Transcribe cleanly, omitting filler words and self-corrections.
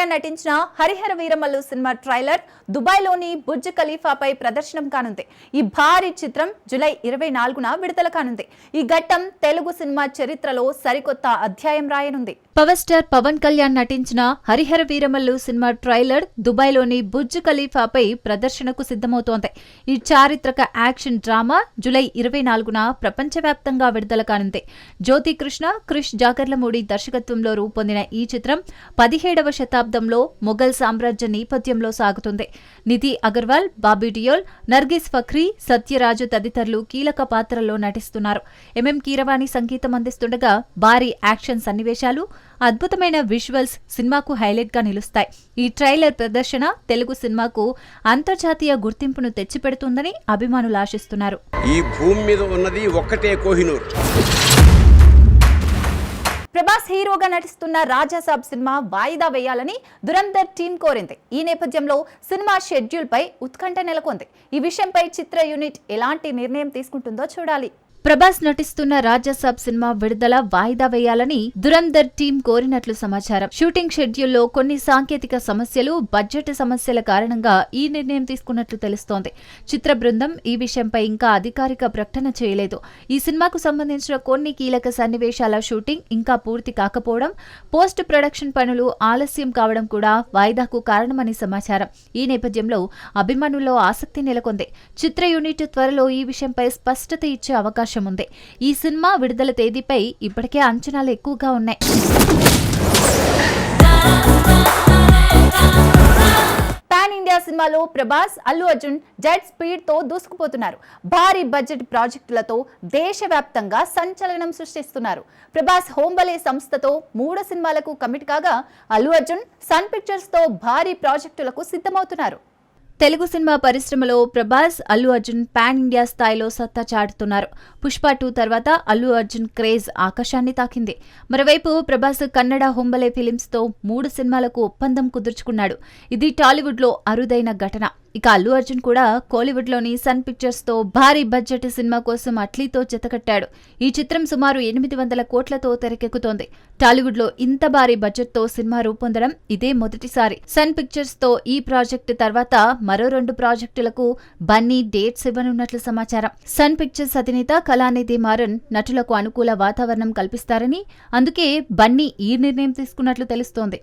కళ్యాణ్ నటించిన Harihara Veeramallu cinema trailer దుబాయ్లోని Burj ఖలీఫాపై ప్రదర్శనం కానుంది. ఈ భారీ చిత్రం జూలై 24న విడుదల కానుంది. ఈ ఘట్టం తెలుగు సినిమా చరిత్రలో సరికొత్త అధ్యాయం రాయనుంది. పవర్ స్టార్ పవన్ కళ్యాణ్ నటించిన హరిహర వీరమల్లు సినిమా ట్రైలర్ దుబాయ్లోని బుర్జ్ ఖలీఫాపై ప్రదర్శనకు సిద్ధమవుతోంది. ఈ చారిత్రక యాక్షన్ డ్రామా జూలై 24న ప్రపంచవ్యాప్తంగా విడుదల కానుంది. జ్యోతి కృష్ణ, క్రిష్ జాగర్లమూడి దర్శకత్వంలో రూపొందిన ఈ చిత్రం 17వ శతాబ్దంలో మొఘల్ సామ్రాజ్య నేపథ్యంలో సాగుతుంది. నిధి అగర్వాల్, బాబీ డియోల్, నర్గిస్ ఫఖ్రీ, సత్యరాజు తదితరులు కీలక పాత్రల్లో నటిస్తున్నారు. ఎంఎం కీరవాణి సంగీతం అందిస్తుండగా భారీ యాక్షన్ సన్నివేశాలు, అద్భుతమైన విజువల్స్ సినిమాకు హైలైట్ గా నిలుస్తాయి. ఈ ట్రైలర్ ప్రదర్శన తెలుగు సినిమాకు అంతర్జాతీయ గుర్తింపును తెచ్చిపెడుతుందని అభిమానులు ఆశిస్తున్నారు. ఈ భూమి మీద ఉన్నది ఒక్కటే కోహినూర్. ప్రభాస్ హీరోగా నటిస్తున్న రాజాసాబ్ సినిమా వాయిదా వేయాలని దురంధర్ టీం కోరింది. ఈ నేపథ్యంలో సినిమా షెడ్యూల్ పై ఉత్కంఠ నెలకొంది. ఈ విషయంపై చిత్ర యూనిట్ ఎలాంటి నిర్ణయం తీసుకుంటుందో చూడాలి. ప్రభాస్ నటిస్తున్న రాజాసాబ్ సినిమా విడుదల వాయిదా వేయాలని దురంధర్ టీం కోరినట్లు సమాచారం. షూటింగ్ షెడ్యూల్లో కొన్ని సాంకేతిక సమస్యలు, బడ్జెట్ సమస్యల కారణంగా ఈ నిర్ణయం తీసుకున్నట్లు తెలుస్తోంది. చిత్ర బృందం ఈ విషయంపై ఇంకా అధికారిక ప్రకటన చేయలేదు. ఈ సినిమాకు సంబంధించిన కొన్ని కీలక సన్నివేశాల షూటింగ్ ఇంకా పూర్తి కాకపోవడం, పోస్ట్ ప్రొడక్షన్ పనులు ఆలస్యం కావడం కూడా వాయిదాకు కారణమని సమాచారం. ఈ నేపథ్యంలో అభిమానుల్లో ఆసక్తి నెలకొంది. చిత్ర యూనిట్ త్వరలో ఈ విషయంపై స్పష్టత ఇచ్చే అవకాశం ఉంది. ఈ సినిమా విడుదల తేదీపై ఇప్పటికే అంచనాలు ఎక్కువగా ఉన్నాయి. పాన్ ఇండియా సినిమాలో ప్రభాస్, అల్లు అర్జున్ జెట్ స్పీడ్ తో దూసుకుపోతున్నారు. భారీ బడ్జెట్ ప్రాజెక్టులతో దేశవ్యాప్తంగా సంచలనం సృష్టిస్తున్నారు. ప్రభాస్ హోంబలే సంస్థతో 3 సినిమాలకు కమిట్ కాగా, అల్లు అర్జున్ సన్ పిక్చర్స్ తో భారీ ప్రాజెక్టులకు సిద్ధమవుతున్నారు. తెలుగు సినిమా పరిశ్రమలో ప్రభాస్, అల్లు అర్జున్ పాన్ ఇండియా స్థాయిలో సత్తా చాటుతున్నారు. పుష్ప 2 తర్వాత అల్లు అర్జున్ క్రేజ్ ఆకాశాన్ని తాకింది. మరోవైపు ప్రభాస్ కన్నడ హొంబలే ఫిలిమ్స్ తో 3 సినిమాలకు ఒప్పందం కుదుర్చుకున్నాడు. ఇది టాలీవుడ్ లో అరుదైన ఘటన. ఇక అల్లు అర్జున్ కూడా కోలీవుడ్ లోని సన్ పిక్చర్స్ తో భారీ బడ్జెట్ సినిమా కోసం అట్లీతో జతకట్టాడు. ఈ చిత్రం సుమారు 800 కోట్లతో తెరకెక్కుతోంది. టాలీవుడ్ లో ఇంత భారీ బడ్జెట్ తో సినిమా రూపొందడం ఇదే మొదటిసారి. సన్ పిక్చర్స్ తో ఈ ప్రాజెక్టు తర్వాత మరో 2 ప్రాజెక్టులకు బన్నీ డేట్స్ ఇవ్వనున్నట్లు సమాచారం. సన్ పిక్చర్స్ అధినేత కళానిధి మారన్ నటులకు అనుకూల వాతావరణం కల్పిస్తారని, అందుకే బన్నీ ఈ నిర్ణయం తీసుకున్నట్లు తెలుస్తోంది.